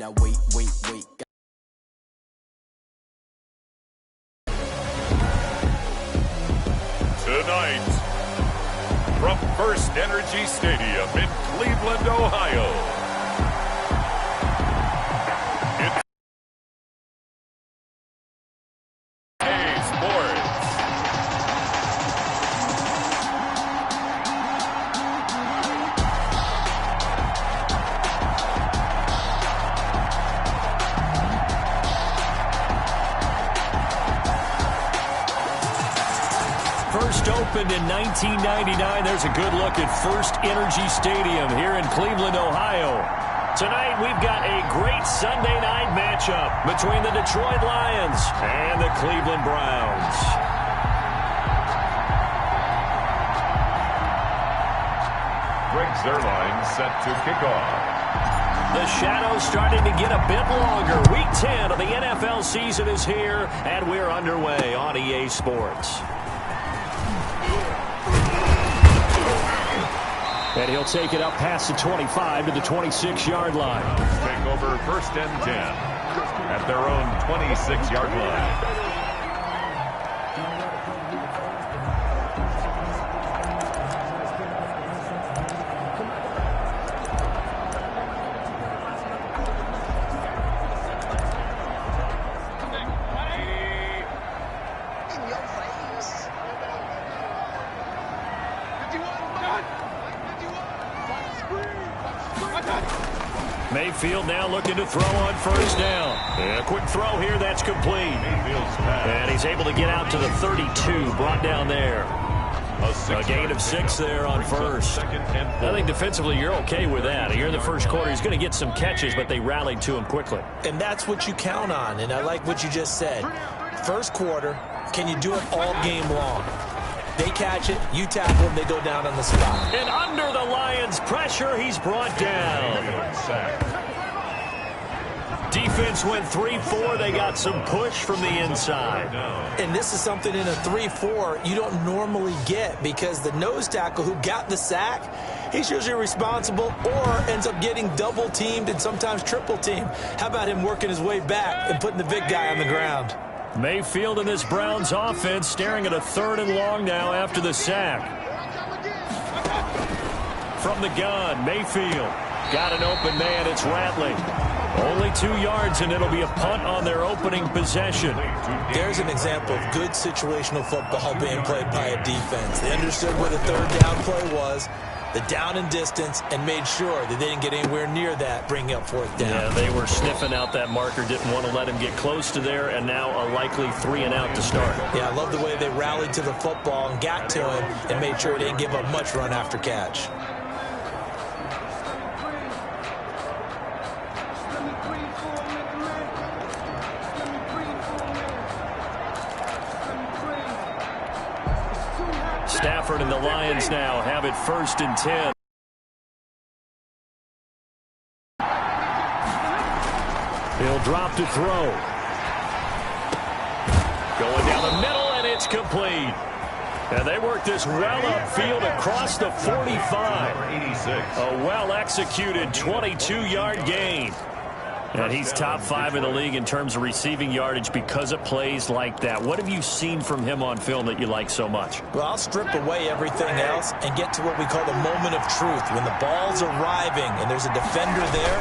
Now wait. Tonight, from First Energy Stadium in Cleveland, Ohio, it's EA Sports. First opened in 1999. There's a good look at First Energy Stadium here in Cleveland, Ohio. Tonight, we've got a great Sunday night matchup between the Detroit Lions and the Cleveland Browns. Greg Zerline set to kick off. The shadow's starting to get a bit longer. Week 10 of the NFL season is here, and we're underway on EA Sports. And he'll take it up past the 25 to the 26-yard line. Take over 1st and 10 at their own 26-yard line. Mayfield now looking to throw on 1st down. And a quick throw here, that's complete. And he's able to get out to the 32, brought down there. A gain of 6 there on 1st. I think defensively you're okay with that. Here in the first quarter, he's going to get some catches, but they rallied to him quickly. And that's what you count on, and I like what you just said. First quarter, can you do it all game long? They catch it, you tackle them, they go down on the spot. And under the Lions' pressure, he's brought down. Defense went 3-4. They got some push from the inside. And this is something in a 3-4 you don't normally get because the nose tackle who got the sack, he's usually responsible or ends up getting double-teamed and sometimes triple-teamed. How about him working his way back and putting the big guy on the ground? Mayfield in this Browns offense staring at a 3rd and long now after the sack. From the gun, Mayfield got an open man. It's Ratley. Only 2 yards, and it'll be a punt on their opening possession. There's an example of good situational football being played by a defense. They understood where the 3rd down play was, the down and distance, and made sure that they didn't get anywhere near that, bringing up 4th down. Yeah, they were sniffing out that marker, didn't want to let him get close to there, and now a likely 3 and out to start. Yeah, I love the way they rallied to the football and got to him and made sure they didn't give up much run after catch. Stafford and the Lions now have it 1st and 10. He'll drop to throw. Going down the middle, and it's complete. And they work this well upfield across the 45. A well-executed 22-yard gain. And he's top 5 in the league in terms of receiving yardage because of plays like that. What have you seen from him on film that you like so much? Well, I'll strip away everything else and get to what we call the moment of truth. When the ball's arriving and there's a defender there,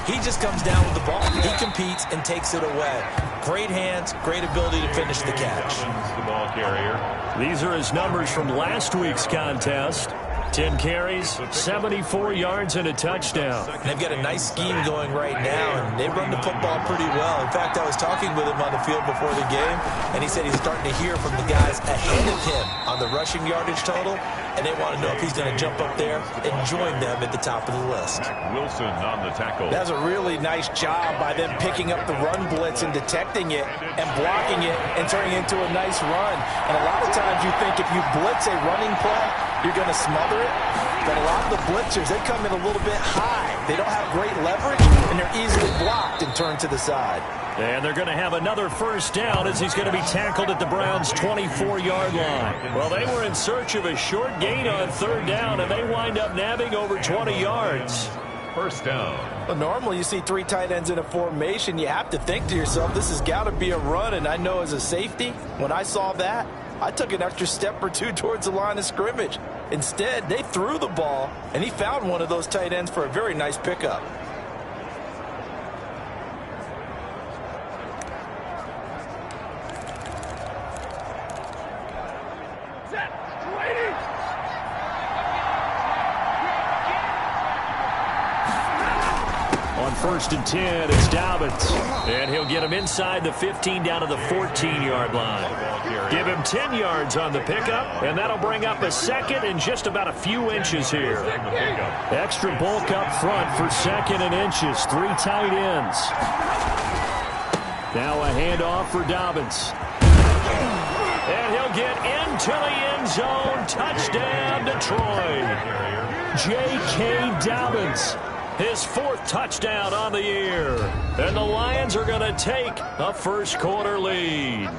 he just comes down with the ball. He competes and takes it away. Great hands, great ability to finish the catch. The ball carrier. These are his numbers from last week's contest. 10 carries, 74 yards, and a touchdown. And they've got a nice scheme going right now, and they run the football pretty well. In fact, I was talking with him on the field before the game, and he said he's starting to hear from the guys ahead of him on the rushing yardage total, and they want to know if he's going to jump up there and join them at the top of the list. Wilson on the tackle. That's a really nice job by them picking up the run blitz and detecting it and blocking it and turning it into a nice run. And a lot of times you think if you blitz a running play, you're going to smother it. But a lot of the blitzers, they come in a little bit high. They don't have great leverage, and they're easily blocked and turned to the side. And they're going to have another 1st down as he's going to be tackled at the Browns' 24-yard line. Well, they were in search of a short gain on 3rd down, and they wind up nabbing over 20 yards. 1st down. Well, normally you see 3 tight ends in a formation. You have to think to yourself, this has got to be a run. And I know as a safety, when I saw that, I took an extra step or 2 towards the line of scrimmage. Instead, they threw the ball, and he found one of those tight ends for a very nice pickup. On 1st and 10, it's Dobbins. And he'll get him inside the 15 down to the 14-yard line. Give him 10 yards on the pickup, and that'll bring up a second and just about a few inches here. Extra bulk up front for second and inches. 3 tight ends. Now a handoff for Dobbins. And he'll get into the end zone. Touchdown, Detroit. J.K. Dobbins. His 4th touchdown on the year. And the Lions are going to take a first-quarter lead.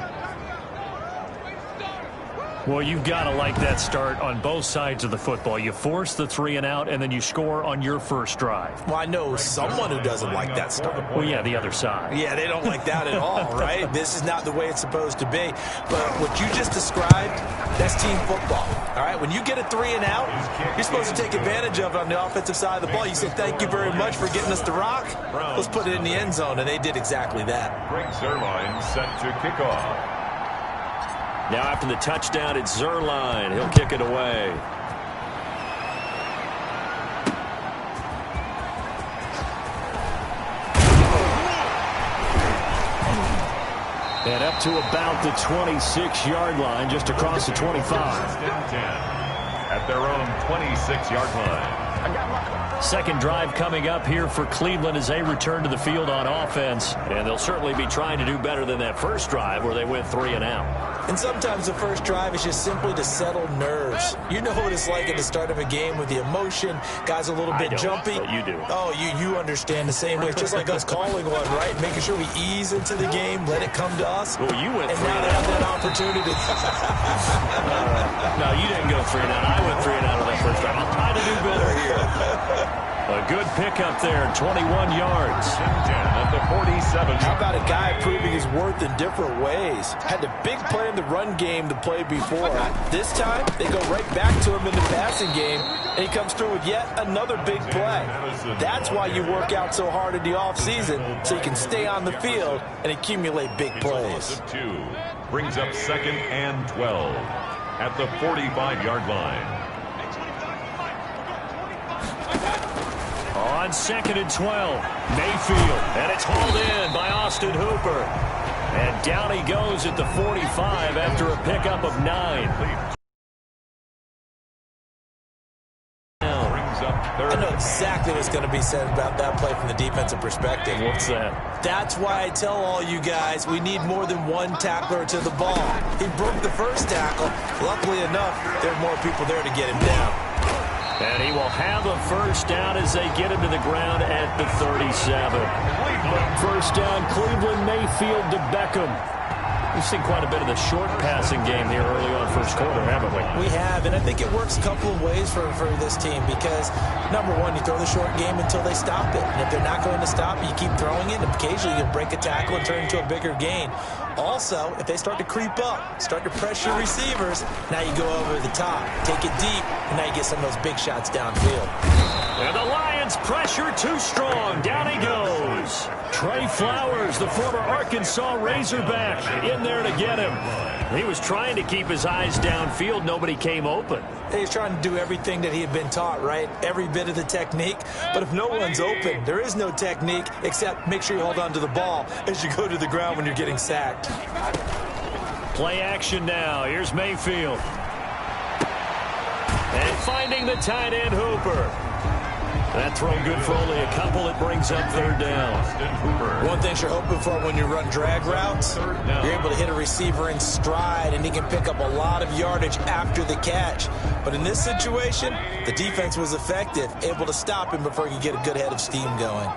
Well, you've got to like that start on both sides of the football. You force the 3 and out, and then you score on your first drive. Well, I know someone who doesn't like that start. Well, yeah, the other side. Yeah, they don't like that at all, right? This is not the way it's supposed to be. But what you just described, that's team football. All right, when you get a 3 and out, you're supposed to take advantage of it on the offensive side of the ball. You say, thank you very much for getting us the rock. Let's put it in the end zone, and they did exactly that. Greg Zuerlein set to kick off. Now after the touchdown, it's Zuerlein. He'll kick it away. And up to about the 26-yard line, just across the 25. At their own 26-yard line. Second drive coming up here for Cleveland as they return to the field on offense. And they'll certainly be trying to do better than that first drive where they went 3 and out. And sometimes the first drive is just simply to settle nerves. You know what it's like at the start of a game with the emotion. Guys a little bit jumpy. But you do. Oh, you understand the same way. It's just like us calling one, right? Making sure we ease into the game, let it come to us. Well, you went and 3 now and they out. have that opportunity. No, you didn't go 3 and out. I went 3 and out of that first drive. I'm trying to do better here. A good pickup there, 21 yards. At the 47. How about a guy proving his worth in different ways? Had the big play in the run game the play before. This time, they go right back to him in the passing game, and he comes through with yet another big play. That's why you work out so hard in the offseason, so you can stay on the field and accumulate big plays. 2 brings up 2nd and 12 at the 45-yard line. On 2nd and 12, Mayfield, and it's hauled in by Austin Hooper. And down he goes at the 45 after a pickup of 9. I know exactly what's going to be said about that play from the defensive perspective. What's that? That's why I tell all you guys we need more than one tackler to the ball. He broke the first tackle. Luckily enough, there are more people there to get him down. And he will have a first down as they get him to the ground at the 37. First down, Cleveland, Mayfield to Beckham. We've seen quite a bit of the short passing game here early on first quarter, haven't we? We have, and I think it works a couple of ways for this team because, number one, you throw the short game until they stop it. And if they're not going to stop it, you keep throwing it, and occasionally you'll break a tackle and turn into a bigger gain. Also, if they start to creep up, start to pressure receivers, now you go over the top, take it deep, and now you get some of those big shots downfield. And the Lions pressure too strong. Down he goes. Trey Flowers, the former Arkansas Razorback, in there to get him. He was trying to keep his eyes downfield. Nobody came open. He's trying to do everything that he had been taught, right? Every bit of the technique. But if no one's open, there is no technique except make sure you hold on to the ball as you go to the ground when you're getting sacked. Play action now. Here's Mayfield. And finding the tight end, Hooper. That throw good for only a couple. It brings up third down. One thing you're hoping for when you run drag routes, you're able to hit a receiver in stride, and he can pick up a lot of yardage after the catch. But in this situation, the defense was effective, able to stop him before he could get a good head of steam going.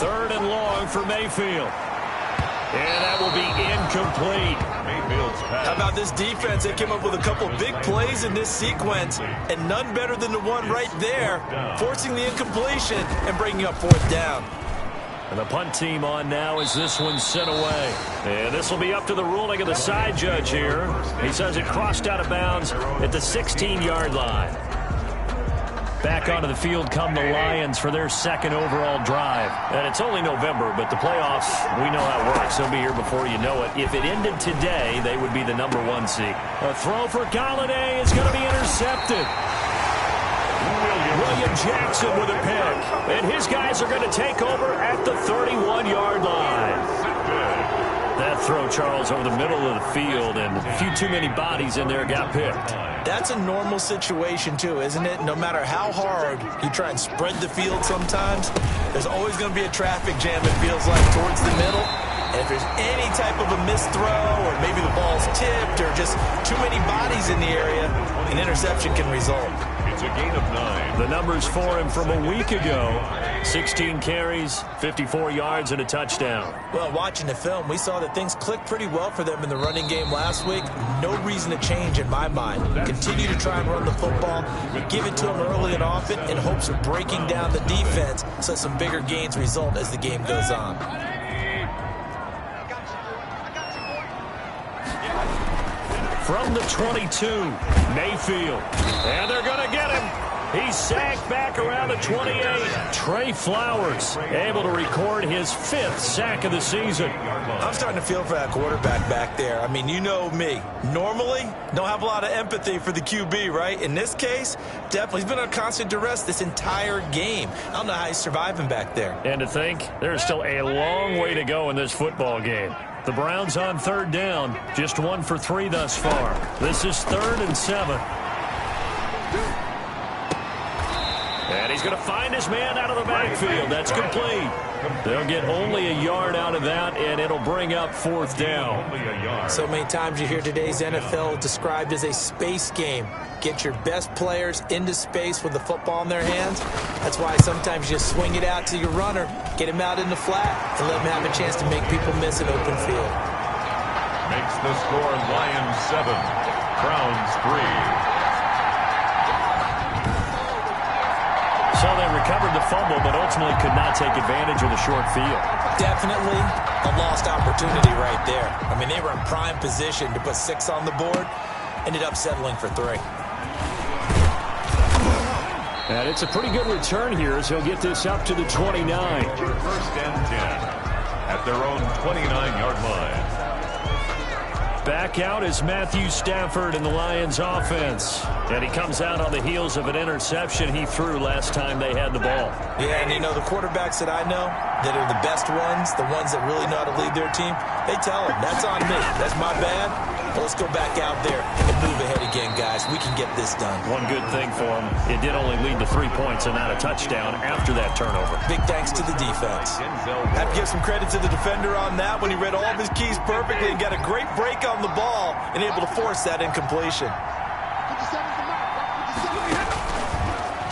Third and long for Mayfield. And that will be incomplete. How about this defense? They came up with a couple big plays in this sequence, and none better than the one right there, forcing the incompletion and bringing up fourth down. And the punt team on now as this one's sent away. And this will be up to the ruling of the side judge here. He says it crossed out of bounds at the 16-yard line. Back onto the field come the Lions for their second overall drive. And it's only November, but the playoffs, we know how it works. They'll be here before you know it. If it ended today, they would be the #1 seed. A throw for Galladay is going to be intercepted. William Jackson with a pick. And his guys are going to take over at the 31-yard line. That throw, Charles, over the middle of the field, and a few too many bodies in there got picked. That's a normal situation, too, isn't it? No matter how hard you try and spread the field sometimes, there's always going to be a traffic jam, it feels like, towards the middle. And if there's any type of a missed throw, or maybe the ball's tipped, or just too many bodies in the area, an interception can result. It's a gain of 9. The numbers for him from a week ago: 16 carries, 54 yards, and a touchdown. Well, watching the film, we saw that things clicked pretty well for them in the running game last week. No reason to change in my mind. Continue to try and run the football, give it to them early and often in hopes of breaking down the defense so some bigger gains result as the game goes on. From the 22, Mayfield. And they're going to get him. He's sacked back around the 28. Trey Flowers able to record his 5th sack of the season. I'm starting to feel for that quarterback back there. I mean, you know me. Normally, don't have a lot of empathy for the QB, right? In this case, definitely. He's been under constant duress this entire game. I don't know how he's surviving back there. And to think, there's still a long way to go in this football game. The Browns on 3rd down, just 1 for 3 thus far. This is 3rd and 7. And he's going to find his man out of the backfield. That's complete. They'll get only a yard out of that, and it'll bring up 4th down. So many times you hear today's NFL described as a space game. Get your best players into space with the football in their hands. That's why sometimes you just swing it out to your runner, get him out in the flat, and let him have a chance to make people miss an open field. Makes the score Lions 7, Browns 3. So they recovered the fumble, but ultimately could not take advantage of the short field. Definitely a lost opportunity right there. I mean, they were in prime position to put 6 on the board, ended up settling for 3. And it's a pretty good return here as he'll get this up to the 29. 1st and 10 at their own 29-yard line. Back out is Matthew Stafford in the Lions offense. And he comes out on the heels of an interception he threw last time they had the ball. Yeah, and you know, the quarterbacks that I know that are the best ones, the ones that really know how to lead their team, they tell them, that's on me. That's my bad. But let's go back out there and move ahead again, guys. We can get this done. One good thing for him, it did only lead to 3 points and not a touchdown after that turnover. Big thanks to the defense. Have to give some credit to the defender on that when he read all of his keys perfectly and got a great break on the ball and able to force that incompletion.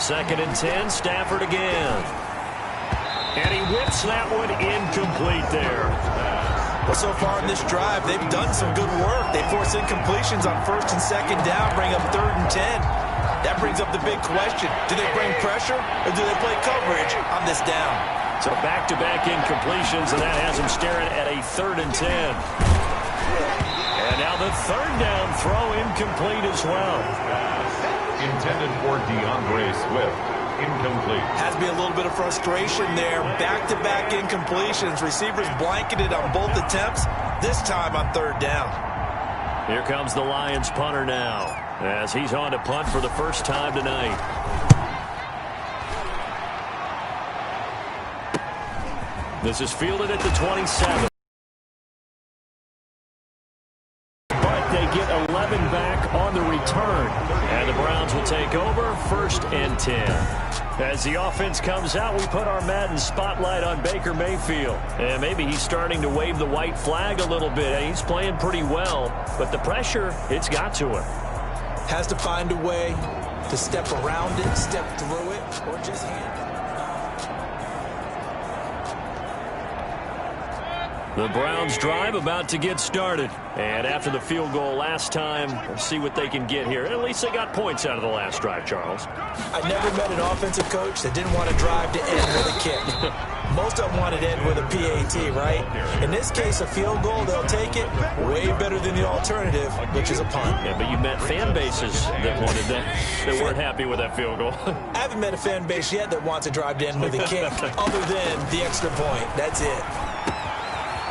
2nd and 10, Stafford again. And he whips that one incomplete there. Well, so far in this drive, they've done some good work. They force incompletions on 1st and 2nd down, bring up 3rd and 10. That brings up the big question. Do they bring pressure or do they play coverage on this down? So back-to-back incompletions, and that has him staring at a 3rd and 10. And now the 3rd down throw incomplete as well. Intended for DeAndre Swift. Incomplete. Has to be a little bit of frustration there. Back-to-back incompletions. Receivers blanketed on both attempts, this time on 3rd down. Here comes the Lions punter now, as he's on to punt for the first time tonight. This is fielded at the 27. They get 11 back on the return. And the Browns will take over 1st and 10. As the offense comes out, we put our Madden spotlight on Baker Mayfield. And maybe he's starting to wave the white flag a little bit. He's playing pretty well, but the pressure, it's got to him. Has to find a way to step around it, step through it, or just hand it. The Browns drive about to get started. And after the field goal last time, we'll see what they can get here. At least they got points out of the last drive, Charles. I never met an offensive coach that didn't want to drive to end with a kick. Most of them want to end with a PAT, right? In this case, a field goal, they'll take it. Way better than the alternative, which is a punt. Yeah, but you met fan bases that wanted that weren't happy with that field goal. I haven't met a fan base yet that wants to drive to end with a kick, other than the extra point. That's it.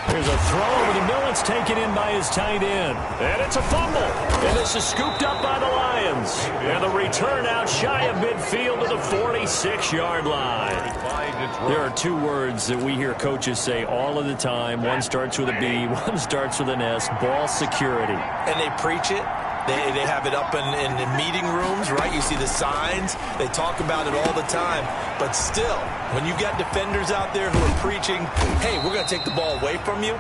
Here's a throw over the middle. It's taken in by his tight end. And it's a fumble. And this is scooped up by the Lions. And the return out shy of midfield to the 46-yard line. There are two words that we hear coaches say all of the time. One starts with a B, one starts with an S. Ball security. And they preach it. They have it up in the meeting rooms, right? You see the signs. They talk about it all the time. But still, when you've got defenders out there who are preaching, hey, we're going to take the ball away from you,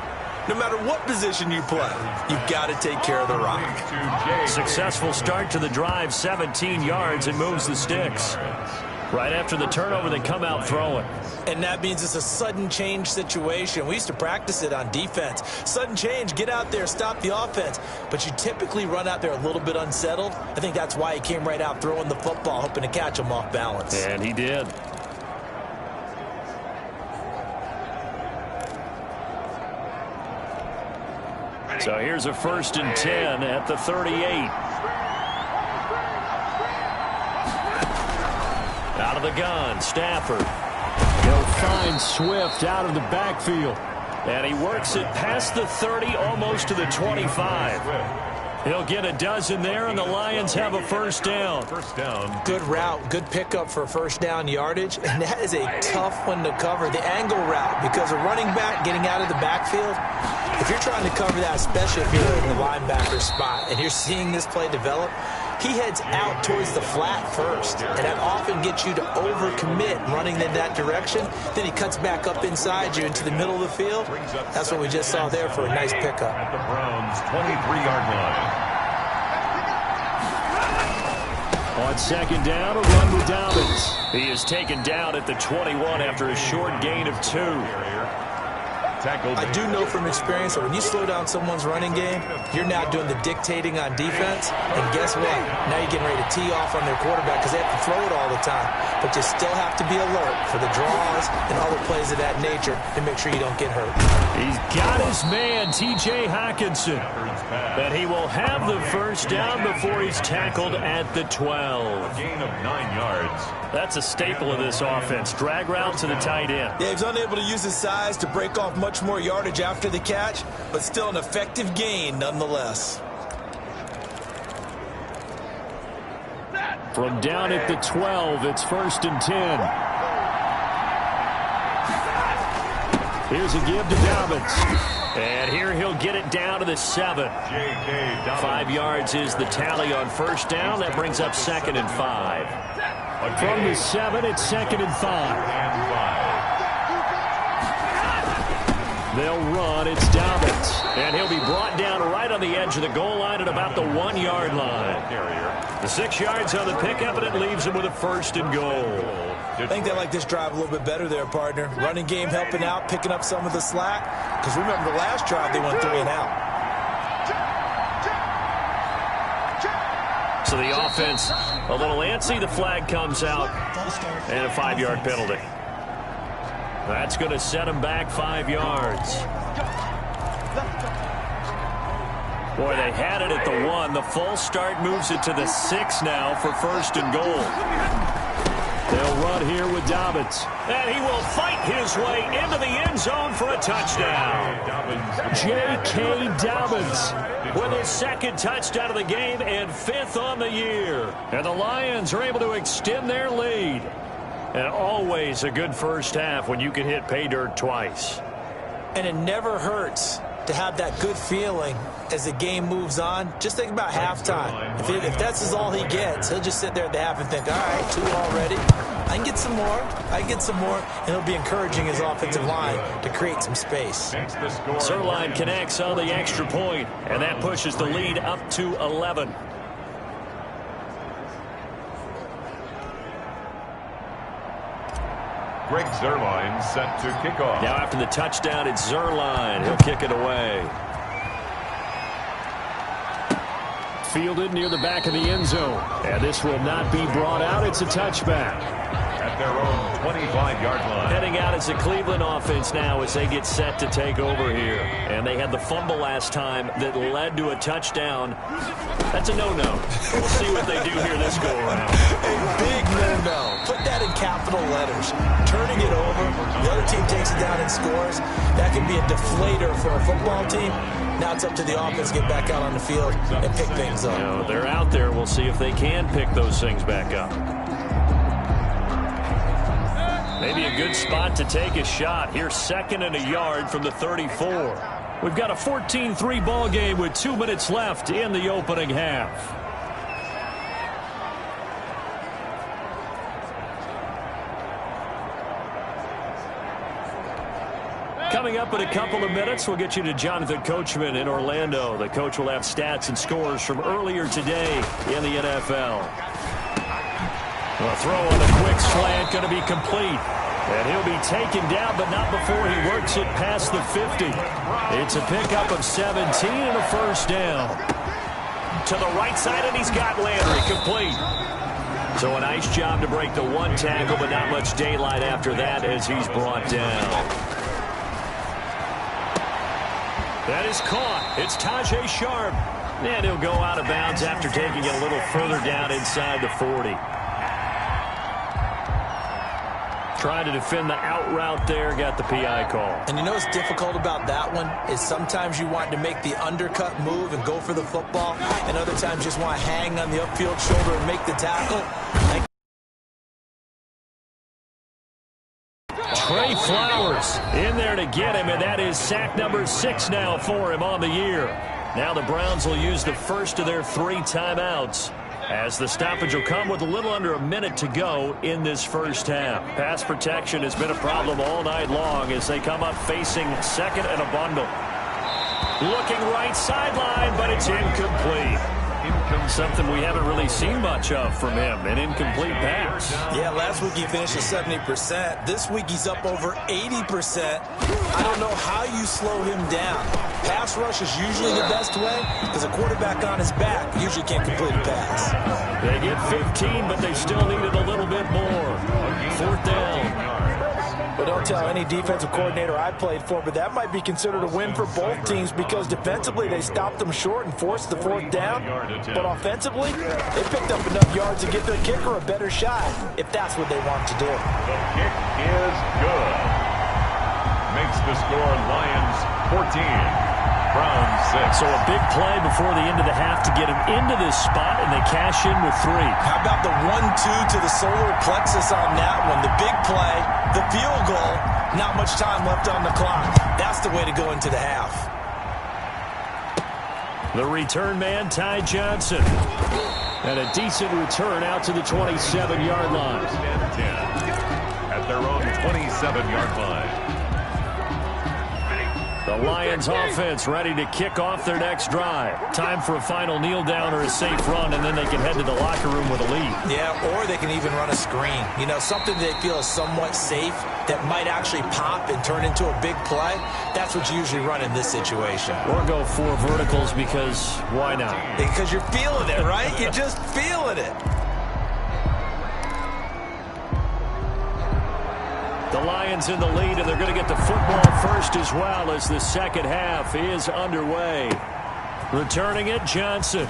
no matter what position you play, you've got to take care of the rock. Successful start to the drive, 17 yards, and moves the sticks. Right after the turnover, they come out throwing. And that means it's a sudden change situation. We used to practice it on defense. Sudden change, get out there, stop the offense. But you typically run out there a little bit unsettled. I think that's why he came right out throwing the football, hoping to catch him off balance. And he did. So here's a 1st and 10 at the 38. Out of the gun, Stafford. He'll find Swift out of the backfield. And he works it past the 30, almost to the 25. He'll get a dozen there, and the Lions have a first down. Good route, good pickup for first down yardage, and that is a tough one to cover. The angle route, because a running back getting out of the backfield, if you're trying to cover that, especially if you're in the linebacker spot, and you're seeing this play develop, he heads out towards the flat first, and that often gets you to overcommit running in that direction. Then he cuts back up inside you into the middle of the field. That's what we just saw there for a nice pickup. At the Browns' 23-yard line. On second down, a run with Dobbins. He is taken down at the 21 after a short gain of 2. I do know from experience that when you slow down someone's running game, you're now doing the dictating on defense. And guess what? Now you're getting ready to tee off on their quarterback because they have to throw it all the time. But you still have to be alert for the draws and other plays of that nature to make sure you don't get hurt. He's got his man, T.J. Hockenson. But he will have the first down before he's tackled at the 12. A gain of 9 yards. That's a staple of this offense. Drag route to the tight end. Yeah, he's unable to use his size to break off much more yardage after the catch, but still an effective gain nonetheless. From down at the 12, it's 1st and 10. Here's a give to Dobbins. And here he'll get it down to the 7. 5 yards is the tally on first down. That brings up 2nd and 5. From the 7, it's 2nd and 5. They'll run. It's Dobbins. And he'll be brought down right on the edge of the goal line at about the 1-yard line. The 6 yards on the pickup, and it leaves him with a 1st and goal. I think they like this drive a little bit better there, partner. Running game helping out, picking up some of the slack. Because remember, the last drive, they went 3 and out. So the offense a little antsy. The flag comes out, and a 5-yard penalty. That's going to set him back 5 yards. Boy, they had it at the 1. The false start moves it to the 6 now for 1st and goal. They'll run here with Dobbins. And he will fight his way into the end zone for a touchdown. J.K. Dobbins with his 2nd touchdown of the game and 5th on the year. And the Lions are able to extend their lead. And always a good first half when you can hit pay dirt twice. And it never hurts to have that good feeling as the game moves on. Just think about halftime. If that's all he gets, he'll just sit there at the half and think, all right, 2 already. I can get some more. I can get some more. And he'll be encouraging his offensive line to create some space. Sirline connects on the extra point, and that pushes the lead up to 11. Greg Zuerlein set to kick off. Now after the touchdown, it's Zuerlein. He'll kick it away. Fielded near the back of the end zone. And this will not be brought out. It's a touchback. At their own 25-yard line. Heading out as a Cleveland offense now as they get set to take over here. And they had the fumble last time that led to a touchdown. That's a no-no. We'll see what they do here this go-around. A big no-no. Put that in capital letters. Turning it over. The other team takes it down and scores. That can be a deflator for a football team. Now it's up to the offense to get back out on the field and pick things up. No, they're out there. We'll see if they can pick those things back up. Maybe a good spot to take a shot. Here's 2nd and a yard from the 34. We've got a 14-3 ball game with 2 minutes left in the opening half. Coming up in a couple of minutes, we'll get you to Jonathan Coachman in Orlando. The coach will have stats and scores from earlier today in the NFL. A throw on a quick slant, going to be complete. And he'll be taken down, but not before he works it past the 50. It's a pickup of 17 and a first down. To the right side, and he's got Landry complete. So a nice job to break the one tackle, but not much daylight after that as he's brought down. That is caught. It's Tajay Sharp. And he'll go out of bounds after taking it a little further down inside the 40. Trying to defend the out route there, got the PI call. And you know what's difficult about that one is sometimes you want to make the undercut move and go for the football, and other times just want to hang on the upfield shoulder and make the tackle. Trey Flowers in there to get him, and that is sack number 6 now for him on the year. Now the Browns will use the first of their 3 timeouts, as the stoppage will come with a little under a minute to go in this first half. Pass protection has been a problem all night long as they come up facing 2nd and a bundle. Looking right sideline, but it's incomplete. Something we haven't really seen much of from him, an incomplete pass. Yeah, last week he finished at 70%. This week he's up over 80%. I don't know how you slow him down. Pass rush is usually the best way because a quarterback on his back usually can't complete a pass. They get 15, but they still needed a little bit more. 4th down. But don't tell any defensive coordinator I played for, but that might be considered a win for both teams because defensively they stopped them short and forced the 4th down. But offensively, they picked up enough yards to get their kicker a better shot if that's what they want to do. The kick is good. Makes the score Lions 14. Browns 6. So a big play before the end of the half to get him into this spot, and they cash in with 3. How about the 1-2 to the solar plexus on that one? The big play, the field goal, not much time left on the clock. That's the way to go into the half. The return man, Ty Johnson. And a decent return out to the 27-yard line. 10 at their own 27-yard line. The Lions offense ready to kick off their next drive. Time for a final kneel down or a safe run, and then they can head to the locker room with a lead. Yeah, or they can even run a screen. You know, something they feel is somewhat safe that might actually pop and turn into a big play. That's what you usually run in this situation. Or go 4 verticals because why not? Because you're feeling it, right? You're just feeling it. The Lions in the lead, and they're going to get the football first as well as the second half is underway. Returning it, Johnson.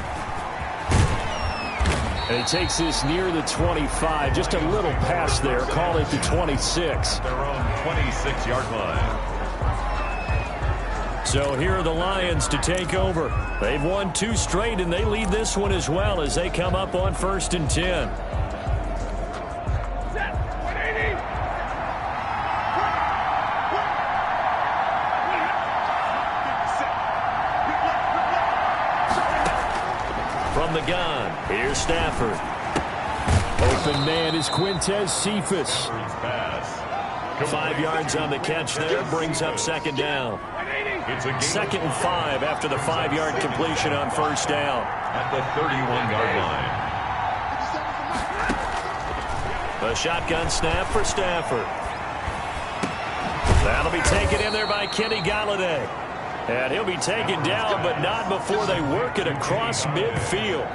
And he takes this near the 25. Just a little pass there. Call it the 26. Their own 26-yard line. So here are the Lions to take over. They've won 2 straight, and they lead this one as well as they come up on 1st and 10. From the gun, here's Stafford. Open man is Quintez Cephas. 5 yards on the catch there, brings up 2nd down. 2nd and 5 after the 5-yard completion on 1st down. At the 31-yard line. A shotgun snap for Stafford. That'll be taken in there by Kenny Galladay. And he'll be taken down, but not before they work it across midfield.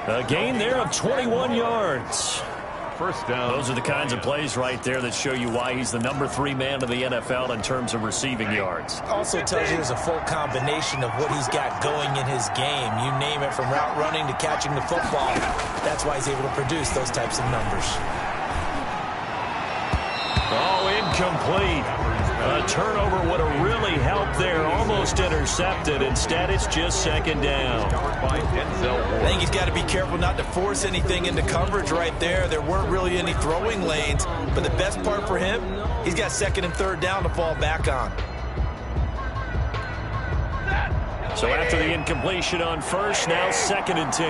A gain there of 21 yards. First down. Those are the kinds of plays right there that show you why he's the number 3 man in the NFL in terms of receiving yards. Also tells you there's a full combination of what he's got going in his game. You name it, from route running to catching the football. That's why he's able to produce those types of numbers. Oh, incomplete. A turnover would have really helped there. Almost intercepted. Instead, it's just second down. I think he's got to be careful not to force anything into coverage right there. There weren't really any throwing lanes. But the best part for him, he's got second and third down to fall back on. So after the incompletion on first, now second and 10.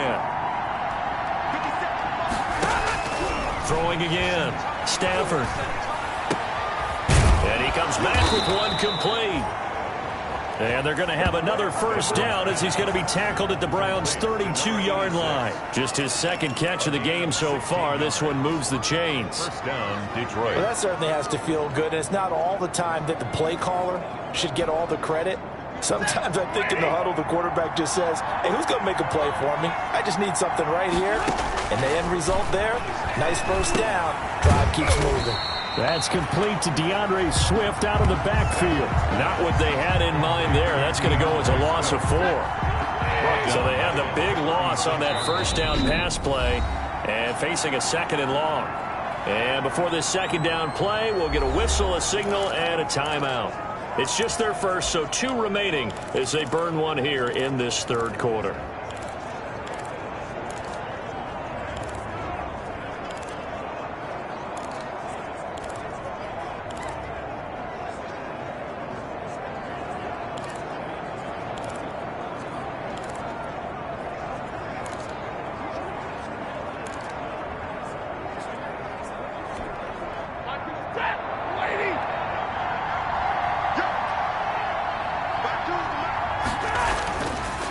Throwing again. Stafford. And he comes back with one complete. And they're going to have another first down as he's going to be tackled at the Browns' 32-yard line. Just his second catch of the game so far. This one moves the chains. First down, Detroit. Well, that certainly has to feel good. It's not all the time that the play caller should get all the credit. Sometimes I think in the huddle, the quarterback just says, hey, who's going to make a play for me? I just need something right here. And the end result there, nice first down. Drive keeps moving. That's complete to DeAndre Swift out of the backfield. Not what they had in mind there. That's going to go as a loss of 4. So they have the big loss on that first down pass play and facing a second and long. And before this second down play, we'll get a whistle, a signal, and a timeout. It's just their first, so 2 remaining as they burn one here in this third quarter.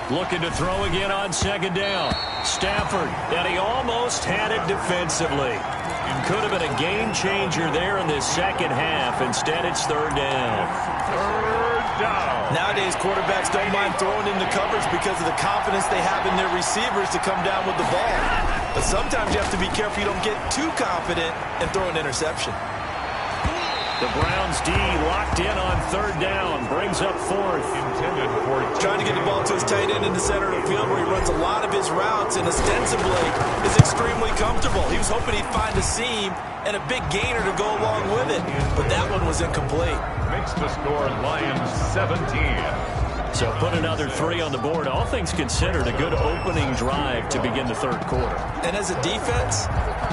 Looking to throw again on second down. Stafford, and he almost had it defensively. Could have been a game changer there in this second half. Instead, it's third down. Third down. Nowadays, quarterbacks don't mind throwing into coverage because of the confidence they have in their receivers to come down with the ball. But sometimes you have to be careful you don't get too confident and throw an interception. The Browns D locked in on third down. Brings up fourth. Intended for trying to get the ball to his tight end in the center of the field where he runs a lot of his routes and ostensibly is extremely comfortable. He was hoping he'd find a seam and a big gainer to go along with it. But that one was incomplete. makes the score Lions 17. So put another 3 on the board. All things considered, a good opening drive to begin the third quarter. And as a defense,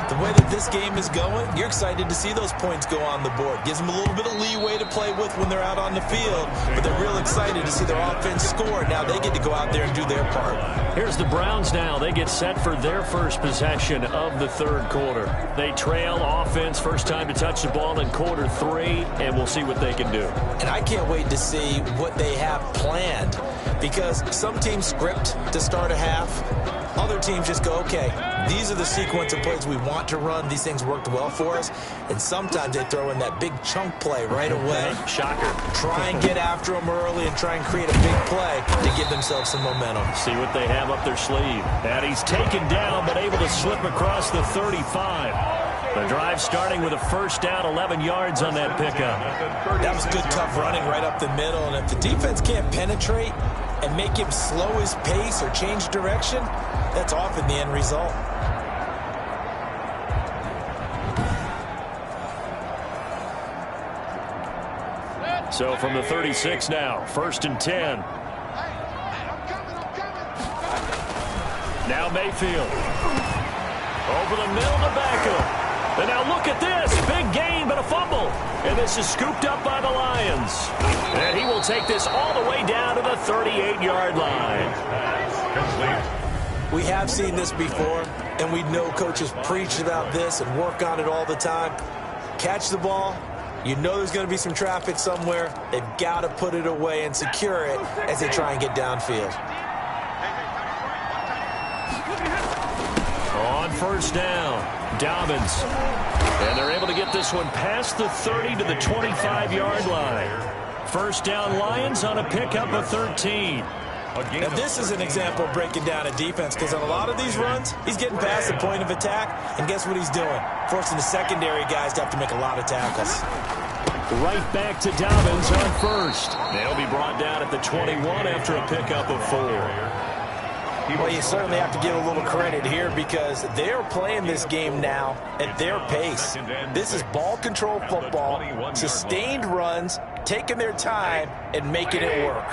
the way that this game is going, you're excited to see those points go on the board. Gives them a little bit of leeway to play with when they're out on the field, but they're real excited to see their offense score. Now they get to go out there and do their part. Here's the Browns now. They get set for their first possession of the third quarter. They trail offense, first time to touch the ball in quarter 3, and we'll see what they can do. And I can't wait to see what they have planned, because some teams script to start a half. Other teams just go, okay, these are the sequence of plays we want to run. These things worked well for us. And sometimes they throw in that big chunk play right away. Shocker. Try and get after them early and try and create a big play to give themselves some momentum. See what they have up their sleeve. And he's taken down, but able to slip across the 35. The drive starting with a first down, 11 yards on that pickup. That was good, tough running right up the middle. And if the defense can't penetrate and make him slow his pace or change direction, that's often the end result. So from the 36 now, first and 10. Now Mayfield. Over the middle to Beckham. And now look at this. Big gain, but a fumble. And this is scooped up by the Lions. And he will take this all the way down to the 38-yard line. We have seen this before, and we know coaches preach about this and work on it all the time. Catch the ball. You know there's going to be some traffic somewhere. They've got to put it away and secure it as they try and get downfield. On first down, Tw0MinsLate422's. And they're able to get this one past the 30 to the 25-yard line. First down Lions on a pickup of 13. Now, this is an example of breaking down a defense, because on a lot of these runs, he's getting past the point of attack, and guess what he's doing? Forcing the secondary guys to have to make a lot of tackles. Right back to Dobbins on first. They'll be brought down at the 21 after a pickup of 4. Well, you certainly have to give a little credit here, because they're playing this game now at their pace. This is ball control football, sustained runs, taking their time, and making it work.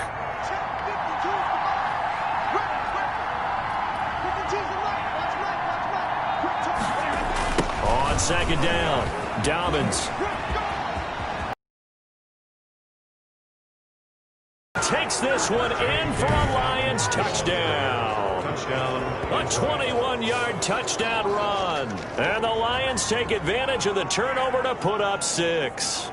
On second down, Dobbins takes this one in for a Lions touchdown. A 21-yard touchdown run. And the Lions take advantage of the turnover to put up 6.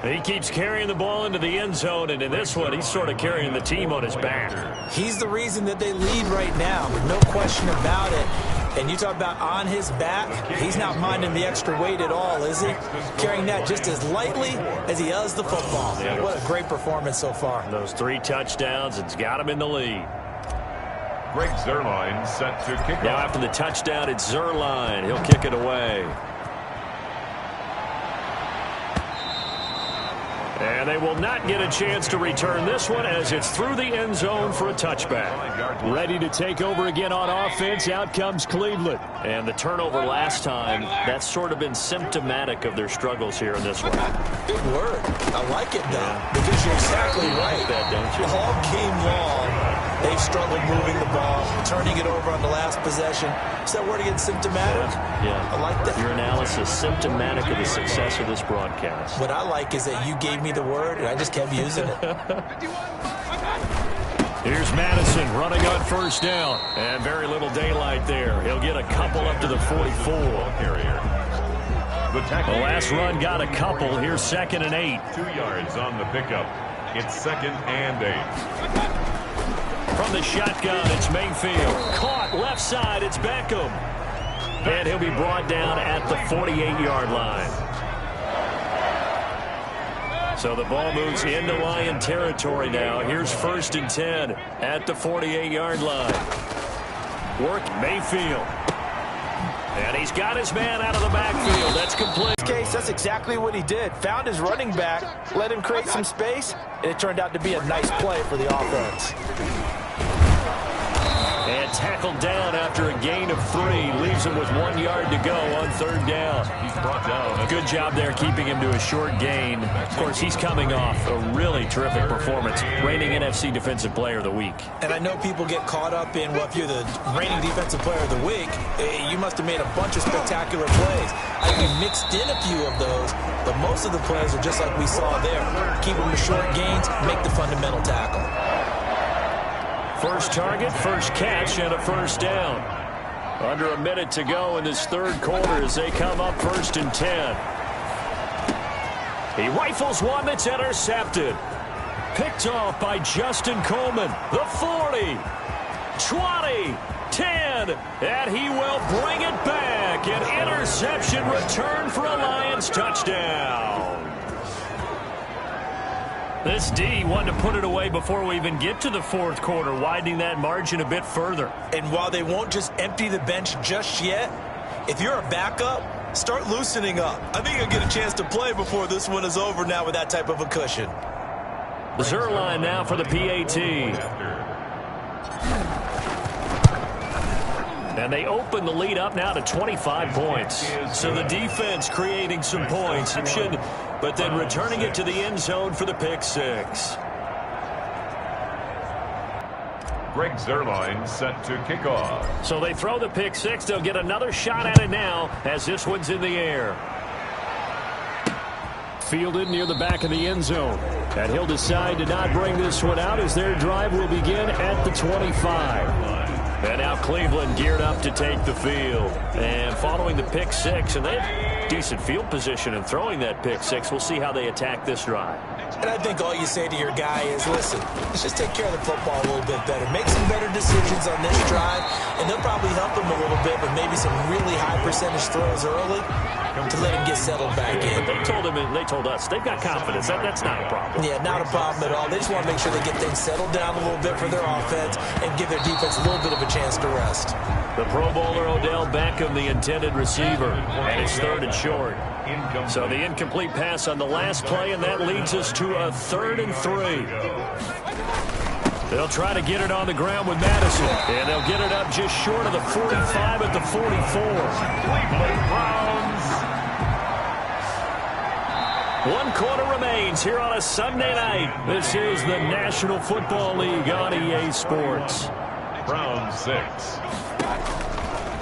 He keeps carrying the ball into the end zone, and in this one, he's sort of carrying the team on his back. He's the reason that they lead right now, no question about it. And you talk about on his back, he's not minding the extra weight at all, is he? Carrying that just as lightly as he does the football. What a great performance so far. Those 3 touchdowns, it's got him in the lead. Greg Zuerlein set to kick Now off. after the touchdown, it's Zuerlein. He'll kick it away. And they will not get a chance to return this one as it's through the end zone for a touchback. Ready to take over again on offense. Out comes Cleveland. And the turnover last time, that's sort of been symptomatic of their struggles here in this one. Good word. I like it, though, because you're exactly right. That, don't you? All game long, they've struggled moving the ball, turning it over on the last possession. Is that word again, symptomatic? Yeah. I like that. Your analysis, symptomatic of the success of this broadcast. What I like is that you gave me the word, and I just kept using it. Here's Madison running on first down. And very little daylight there. He'll get a couple up to the 44. The last run got a couple. Here's 2nd and 8. 2 yards on the pickup. It's 2nd and 8. From the shotgun, it's Mayfield. Caught left side, it's Beckham. And he'll be brought down at the 48-yard line. So the ball moves into Lion territory now. Here's 1st and 10 at the 48-yard line. Work Mayfield. And he's got his man out of the backfield. That's complete. In this case, that's exactly what he did. Found his running back, let him create some space, and it turned out to be a nice play for the offense. And tackled down after a gain of 3. Leaves him with 1 yard to go on 3rd down. He's brought down. Good job there keeping him to a short gain. Of course, he's coming off a really terrific performance. Reigning NFC Defensive Player of the Week. And I know people get caught up in, well, if you're the reigning Defensive Player of the Week, you must have made a bunch of spectacular plays. I think we mixed in a few of those, but most of the plays are just like we saw there. Keep them to short gains, make the fundamental tackle. First target, first catch, and a first down. Under a minute to go in this 3rd quarter as they come up 1st and 10. He rifles one that's intercepted. Picked off by Justin Coleman. The 40, 20, 10, and he will bring it back. An interception return for a Lions touchdown. This D wanted to put it away before we even get to the 4th quarter, widening that margin a bit further. And while they won't just empty the bench just yet, if you're a backup, start loosening up. I think you'll get a chance to play before this one is over now with that type of a cushion. Zuerlein now for the PAT. And they open the lead up now to 25 points. So the defense creating some points, but then returning it to the end zone for the pick 6. Greg Zuerlein set to kick off. So they throw the pick 6. They'll get another shot at it now as this one's in the air. Fielded near the back of the end zone. And he'll decide to not bring this one out as their drive will begin at the 25. And now Cleveland geared up to take the field. And following the pick 6, and they have decent field position in throwing that pick 6. We'll see how they attack this drive. And I think all you say to your guy is, listen, let's just take care of the football a little bit better. Make some better decisions on this drive, and they'll probably help him a little bit, but maybe some really high percentage throws early. to let him get settled back in. They told us they've got confidence. That's not a problem. Yeah, not a problem at all. They just want to make sure they get things settled down a little bit for their offense and give their defense a little bit of a chance to rest. The Pro Bowler Odell Beckham, the intended receiver, and it's 3rd and short. So the incomplete pass on the last play, and that leads us to a 3rd and 3. They'll try to get it on the ground with Madison, and they'll get it up just short of the 45 at the 44. Cleveland Browns. 1 quarter remains here on a Sunday night. This is the National Football League on EA Sports. Browns 6.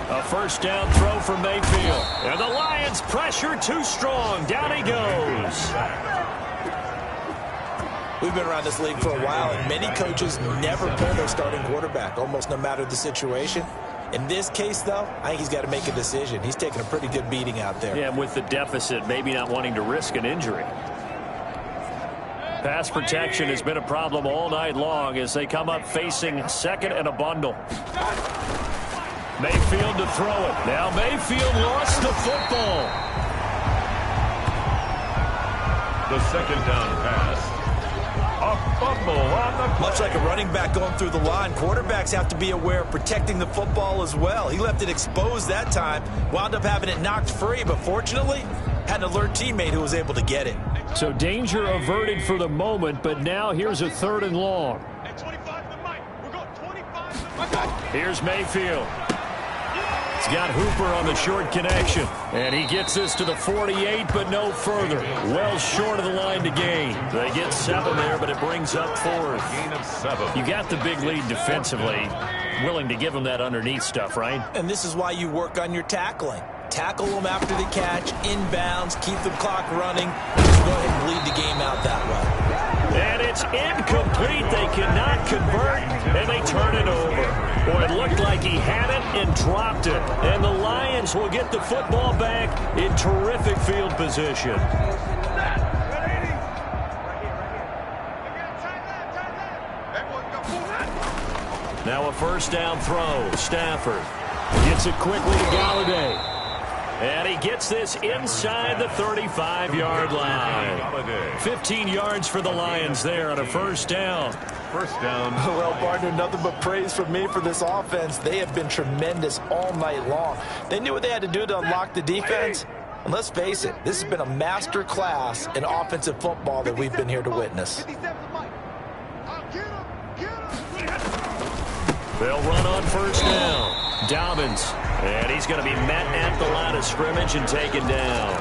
A first down throw for Mayfield. And the Lions pressure too strong. Down he goes. We've been around this league for a while, and many coaches never pull their starting quarterback, almost no matter the situation. In this case, though, I think he's got to make a decision. He's taking a pretty good beating out there. Yeah, with the deficit, maybe not wanting to risk an injury. Pass protection has been a problem all night long as they come up facing 2nd and a bundle. Mayfield to throw it. Now Mayfield lost the football. The 2nd down pass. A fumble on the play. Much like a running back going through the line, quarterbacks have to be aware of protecting the football as well. He left it exposed that time, wound up having it knocked free, but fortunately, had an alert teammate who was able to get it. So danger averted for the moment, but now here's a 3rd and long. Here's Mayfield. He's got Hooper on the short connection. And he gets this to the 48, but no further. Well short of the line to gain. They get 7 there, but it brings up 4th. Gain of 7. You got the big lead defensively. Willing to give them that underneath stuff, right? And this is why you work on your tackling. Tackle them after the catch, inbounds, keep the clock running. Just go ahead and bleed the game out that way. And it's incomplete. They cannot convert, and they turn it over. Boy, it looked like he had it and dropped it. And the Lions will get the football back in terrific field position. Now a first down throw. Stafford gets it quickly to Galladay. And he gets this inside the 35-yard line. 15 yards for the Lions there on a first down. First down. Well, partner, nothing but praise from me for this offense. They have been tremendous all night long. They knew what they had to do to unlock the defense. And let's face it, this has been a master class in offensive football that we've been here to witness. They'll run on first down. Dobbins. And he's going to be met at the line of scrimmage and taken down.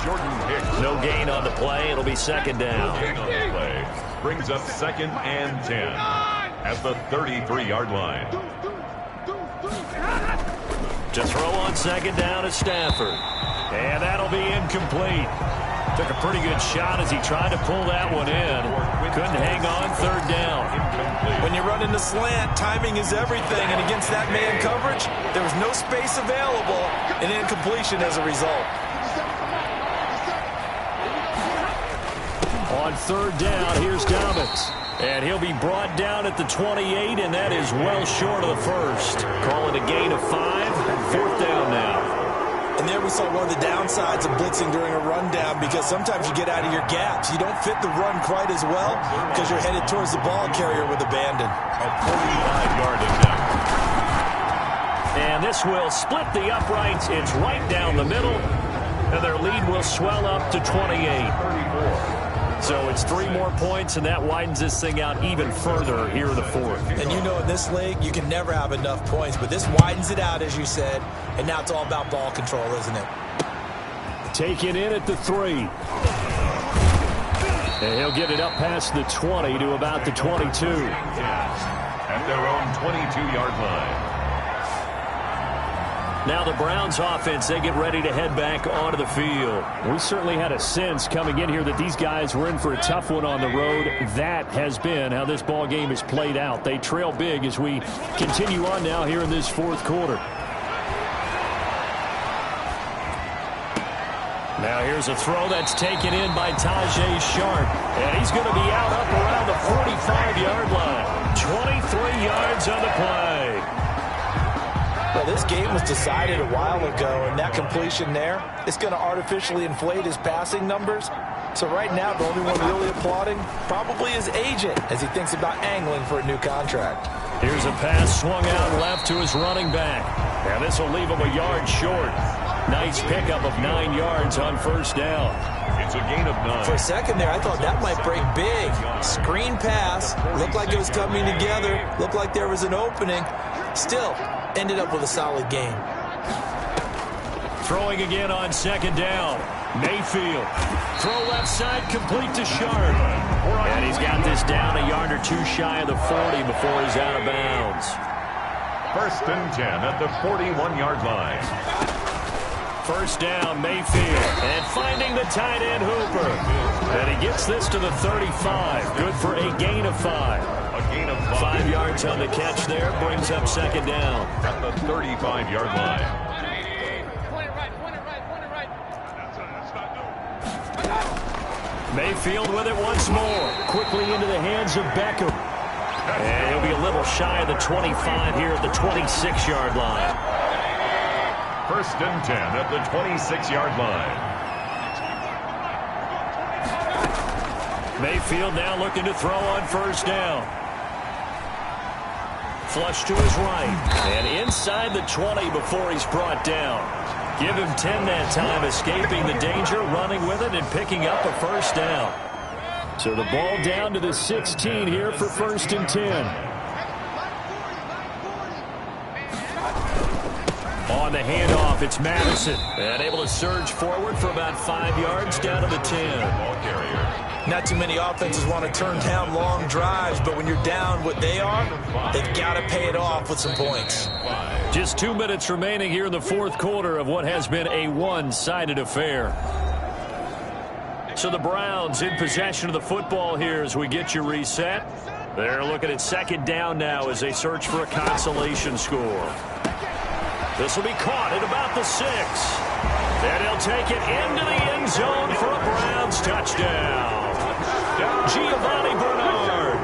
Jordan Hicks. No gain on the play. It'll be 2nd down. Gain on the play. Brings up 2nd and 10 at the 33-yard line. To throw on 2nd down is Stafford. And that'll be incomplete. Took a pretty good shot as he tried to pull that one in. Couldn't hang on. 3rd down. When you run in the slant, timing is everything. And against that man coverage, there was no space available. And incompletion as a result. On 3rd down, here's Dobbins. And he'll be brought down at the 28, and that is well short of the first. Call it a gain of 5. 4th down now. And there we saw one of the downsides of blitzing during a rundown, because sometimes you get out of your gaps. You don't fit the run quite as well because you're headed towards the ball carrier with abandon. A 45-yard attempt. And this will split the uprights. It's right down the middle. And their lead will swell up to 28. 34. So it's 3 more points, and that widens this thing out even further here in the 4th. And you know in this league, you can never have enough points, but this widens it out, as you said, and now it's all about ball control, isn't it? Taken in at the 3. And he'll get it up past the 20 to about the 22. At their own 22-yard line. Now the Browns offense, they get ready to head back onto the field. We certainly had a sense coming in here that these guys were in for a tough one on the road. That has been how this ball game is played out. They trail big as we continue on now here in this 4th quarter. Now here's a throw that's taken in by Tajay Sharp. And he's going to be out up around the 45-yard line. 23 yards on the play. Well, this game was decided a while ago, and that completion there is going to artificially inflate his passing numbers. So right now, the only one really applauding probably his agent as he thinks about angling for a new contract. Here's a pass swung out left to his running back. And this will leave him a yard short. Nice pickup of 9 yards on first down. It's a gain of 9. For a second there, I thought that might break big. Screen pass. Looked like it was coming together. Looked like there was an opening. Still, ended up with a solid gain. Throwing again on second down. Mayfield. Throw left side, complete to Sharp. And he's got this down a yard or two shy of the 40 before he's out of bounds. 1st and 10 at the 41-yard line. First down, Mayfield. And finding the tight end, Hooper. And he gets this to the 35. Good for a gain of 5. A gain of 5 yards on the catch there. Brings up second down. At the 35-yard line. Mayfield with it once more. Quickly into the hands of Beckham. And he'll be a little shy of the 25 here at the 26-yard line. 1st and 10 at the 26-yard line. Mayfield now looking to throw on first down. Flush to his right. And inside the 20 before he's brought down. Give him 10 that time, escaping the danger, running with it, and picking up a first down. So the ball down to the 16 here for 1st and 10. On the handoff, it's Madison. And able to surge forward for about 5 yards down to the 10. Ball carrier. Not too many offenses want to turn down long drives, but when you're down what they are, they've got to pay it off with some points. Just 2 minutes remaining here in the 4th quarter of what has been a one-sided affair. So the Browns in possession of the football here as we get you reset. They're looking at second down now as they search for a consolation score. This will be caught at about the 6. And he'll take it into the end zone for a Browns touchdown. Giovanni Bernard,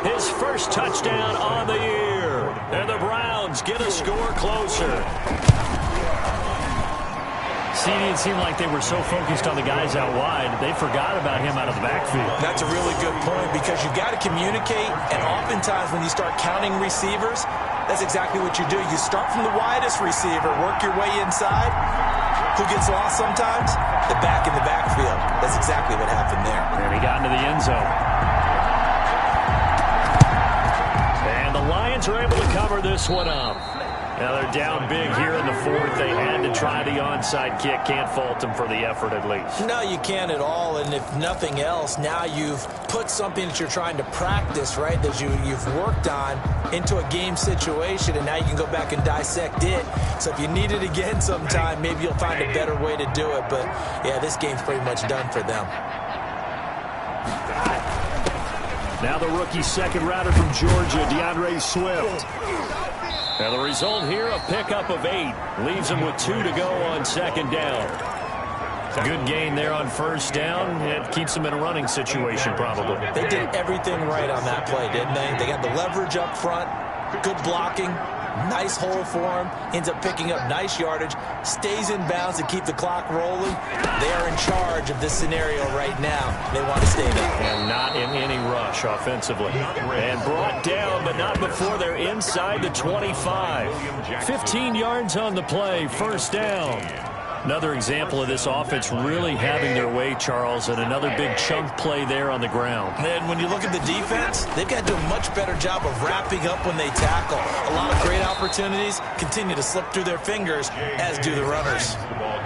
his first touchdown on the year. And the Browns get a score closer. It seemed like they were so focused on the guys out wide, they forgot about him out of the backfield. That's a really good point because you've got to communicate, and oftentimes when you start counting receivers, that's exactly what you do. You start from the widest receiver, work your way inside. Who gets lost sometimes? The back in the backfield. That's exactly what happened there. And he got into the end zone. And the Lions are able to cover this one up. Now they're down big here in the 4th. They had to try the onside kick. Can't fault them for the effort at least. No, you can't at all. And if nothing else, now you've put something that you're trying to practice, right, that you've worked on into a game situation, and now you can go back and dissect it. So if you need it again sometime, maybe you'll find a better way to do it. But, yeah, this game's pretty much done for them. Now the rookie second rounder from Georgia, DeAndre Swift. And the result here, a pickup of 8. Leaves him with 2 to go on second down. Good gain there on first down. It keeps them in a running situation, probably. They did everything right on that play, didn't they? They got the leverage up front, good blocking, nice hole for him, ends up picking up nice yardage, stays in bounds to keep the clock rolling. They are in charge of this scenario right now. They want to stay there. And not in any rush offensively. And brought down, but not before they're inside the 25. 15 yards on the play, first down. Another example of this offense really having their way, Charles, and another big chunk play there on the ground. And when you look at the defense, they've got to do a much better job of wrapping up when they tackle. A lot of great opportunities continue to slip through their fingers, as do the runners.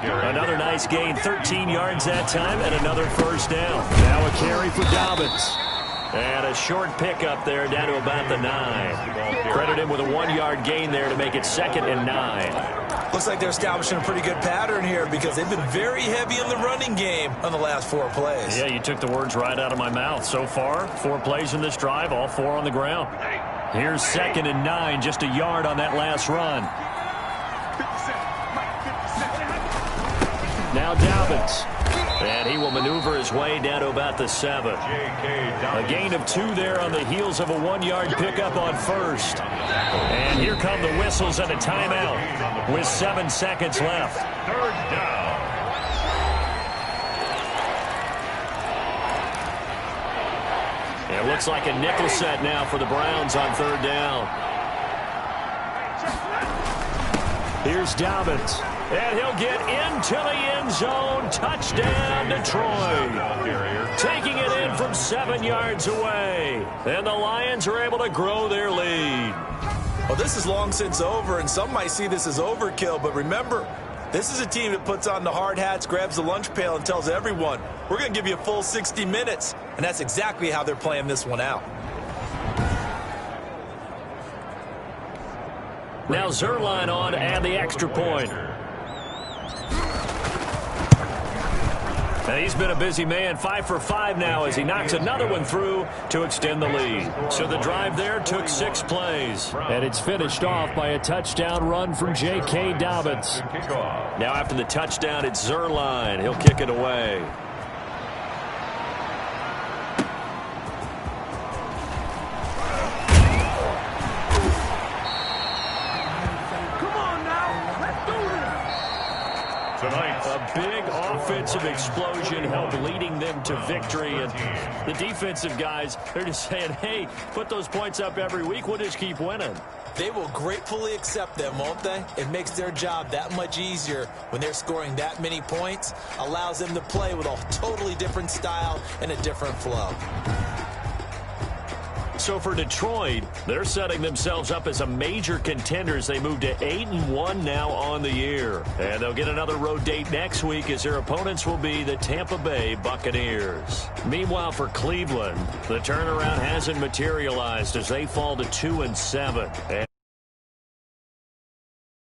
Another nice gain, 13 yards that time, and another first down. Now a carry for Dobbins. And a short pickup there down to about the 9. Credit him with a 1-yard gain there to make it 2nd and 9. Looks like they're establishing a pretty good pattern here because they've been very heavy in the running game on the last 4 plays. Yeah, you took the words right out of my mouth. So far, 4 plays in this drive, all 4 on the ground. Here's 2nd and 9, just a yard on that last run. Now Dobbins. And he will maneuver his way down to about the 7. A gain of 2 there on the heels of a 1-yard pickup on first. And here come the whistles and a timeout with 7 seconds left. Third down. It looks like a nickel set now for the Browns on third down. Here's Dobbins. And he'll get into the end zone. Touchdown, Detroit. Taking it in from 7 yards away. And the Lions are able to grow their lead. Well, this is long since over, and some might see this as overkill. But remember, this is a team that puts on the hard hats, grabs the lunch pail, and tells everyone, we're going to give you a full 60 minutes. And that's exactly how they're playing this one out. Now Zerline on and the extra point. And he's been a busy man, 5 for 5 now as he knocks another one through to extend the lead. So the drive there took 6 plays. And it's finished off by a touchdown run from J.K. Dobbins. Now after the touchdown, it's Zerline. He'll kick it away. A big offensive explosion helped leading them to victory. And the defensive guys, they're just saying, hey, put those points up every week. We'll just keep winning. They will gratefully accept them, won't they? It makes their job that much easier when they're scoring that many points. Allows them to play with a totally different style and a different flow. So for Detroit, they're setting themselves up as a major contender as they move to 8-1 now on the year. And they'll get another road date next week as their opponents will be the Tampa Bay Buccaneers. Meanwhile, for Cleveland, the turnaround hasn't materialized as they fall to 2-7.